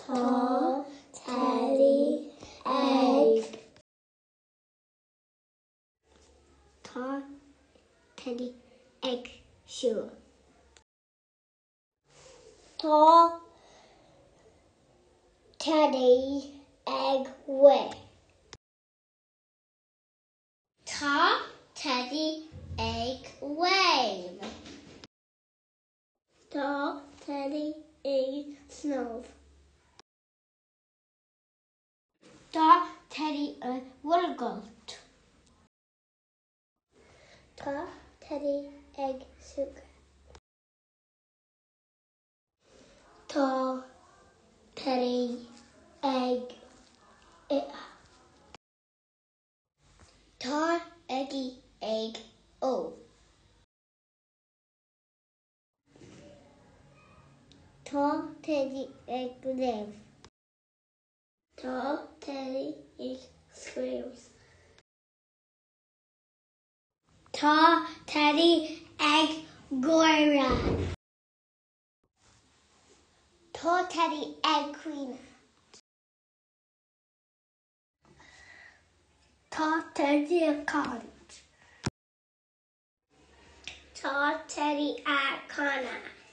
Tá Teidi ag. Tá Teidi ag siúl. Tá Teidi ag we. Tá Teidi ag wave. Tá Teidi ag snow. Tá Teidi ag wulgalt. Tá Teidi ag sugar. Tá Teidi ag Tá Teidi ag ó. Tá Teidi ag lev. Tá Teidi ag screams. Tá Teidi ag goira. Tá Teidi ag queen. Tá Teidi ag college. Tá Teidi ag Connor.